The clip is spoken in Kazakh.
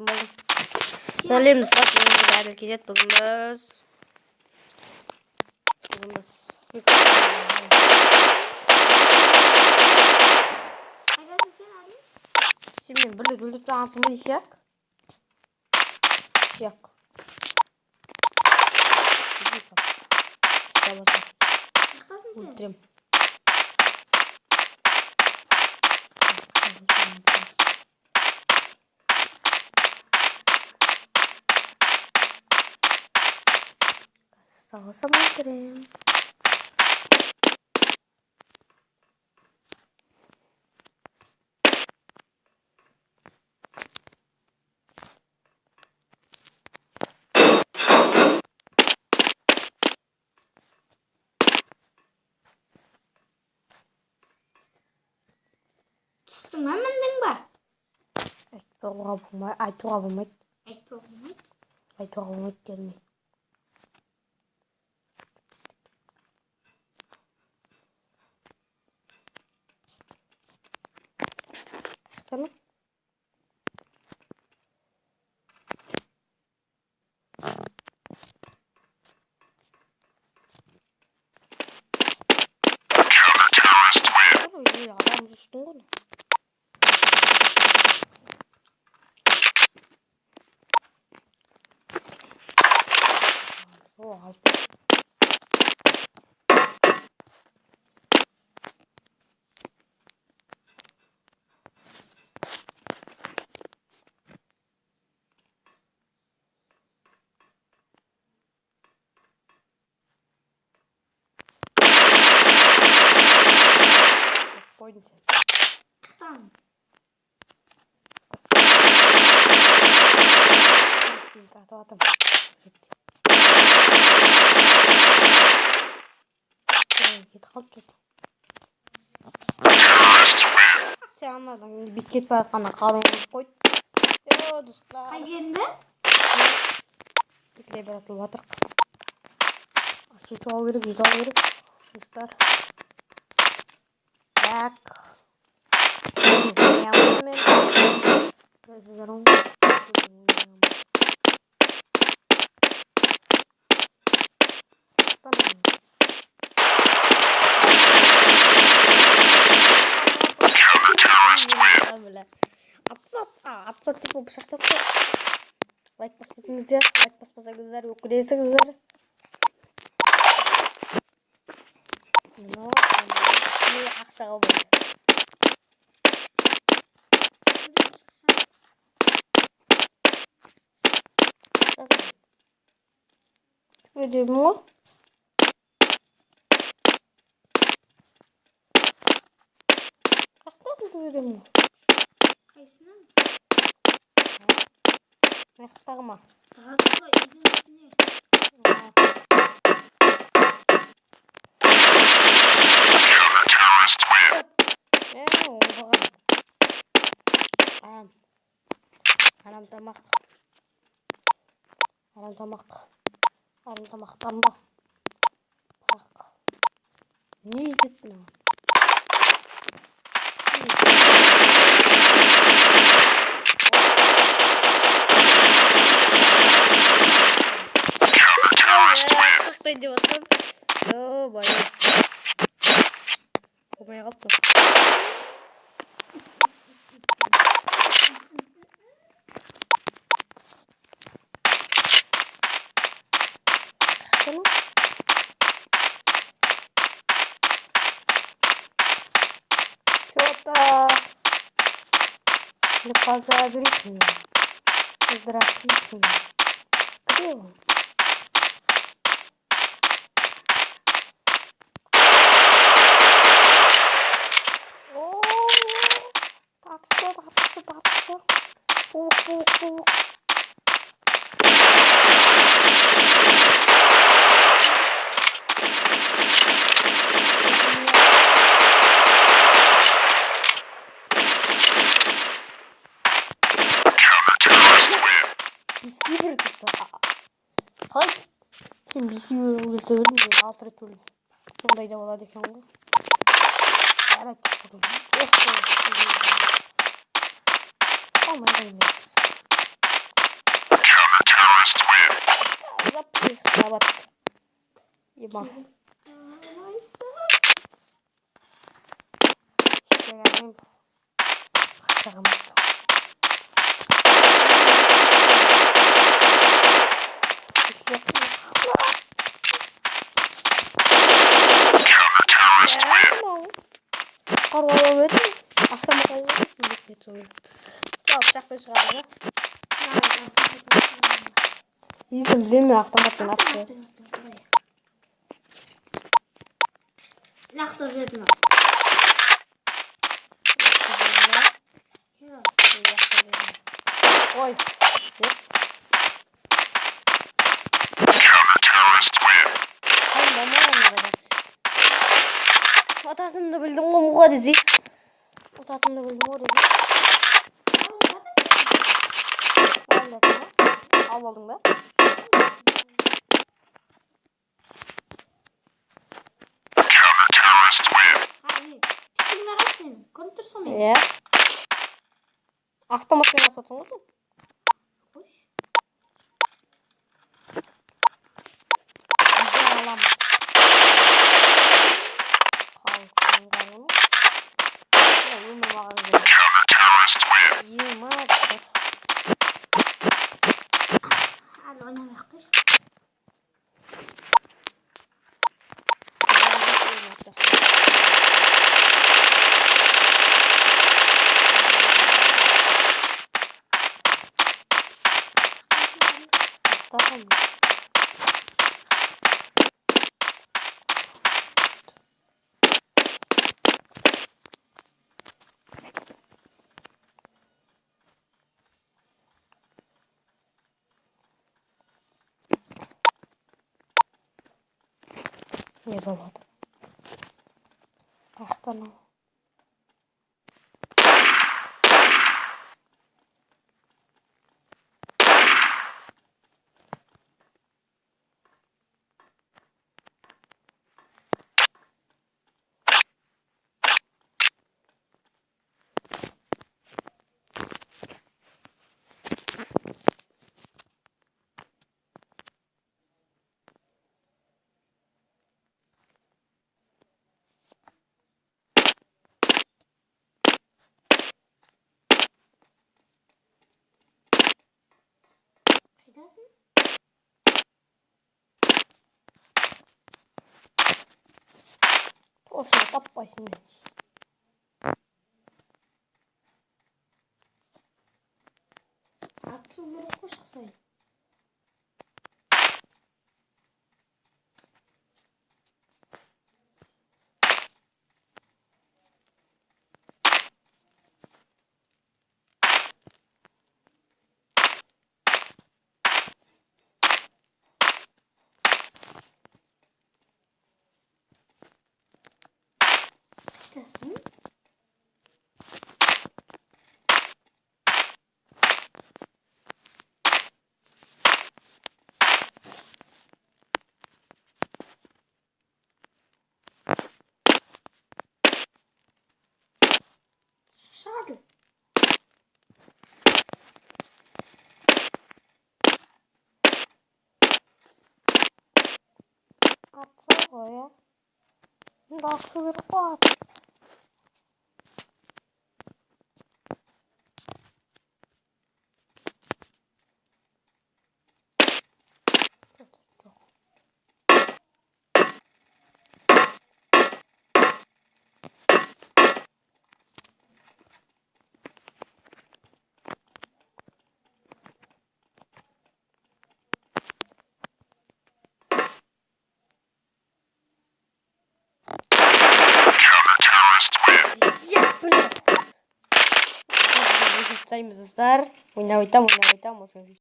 Алтын болдым. Сәлем достар, сіздерге әділ кезет. Бүгін біз Қайдасың сен, Али? Сенмен бірлік өлдіп тұрғансың ба, Ишақ? Ишақ. Қайдасың сен? Өлтірем. Сағылсам өлтірем. Түстің ме, міндің ба? Айтуға болмайды. Айтпауға болмайды? Айтуға болмайды дедім. Қыстаны? Адам жүстің ғой. Сол алтын. Қойдың сен. Қыстан. Істейін тартып атам. Кетіп қалып жоқ. Сен анадан бет кетіп бара жатқанда қаруын ұрып қойды. Достар. Қай жерінде? Бекілей бара жатып жатырық. Жетіп алу керек, достар. Так. Ойнамын мен. Сіздер ойнамын. Атсат деп бұршақтап тұр. Лайк баспасаңыздар, өкілесіңіздер. Ақша қалмайды. Өдемін ғой. Қақтасын өдемін ғой. Қайсынан? Аяқтағы ма? Тағатыға үйдің үстіне. Оңбаған. Арам тамақтан ба? Бірақ. Не ететін ау? Шықпай деп атсам. Бай. Қоймай қалыпты. Что-то подозрительно. Где он? Татысты. Пук. Бесибір достар. Қалай? Сен бесибір өлді өлді. 6 рет өлді. Сондай да болады екен ғой. Жарайды. Қалмай қоймаймыз. Zapsych, nawet. Jeba. Ścieramy. Ścieramy to. Karvalı verdim. Ahtam bakalım. Çok çakmış galiba. İyisin değil mi? Ahtam bakalım. Atacağız. Lachta verdim. Oy. Çık. Tamam ben ne anladım? Otasını bildim o muhadizi. Otasını bildim o dedi. Vallahi tamam. Al oldum ben. Ya. Avtomat beni satın mı? Güzel alamaz. Kalkın kanını. Ya yumur mağazı. Yumur. Hadi oynamak kız. Tamam. Yapamadım. Ah tamam. Kaydasın? Hoşuna tapmasın. Atsın böyle koş kısayım. Kaydasın? Şadı. Atsa koya. Nasıl bir kuat. Sayımız dostlar. Oynayalım.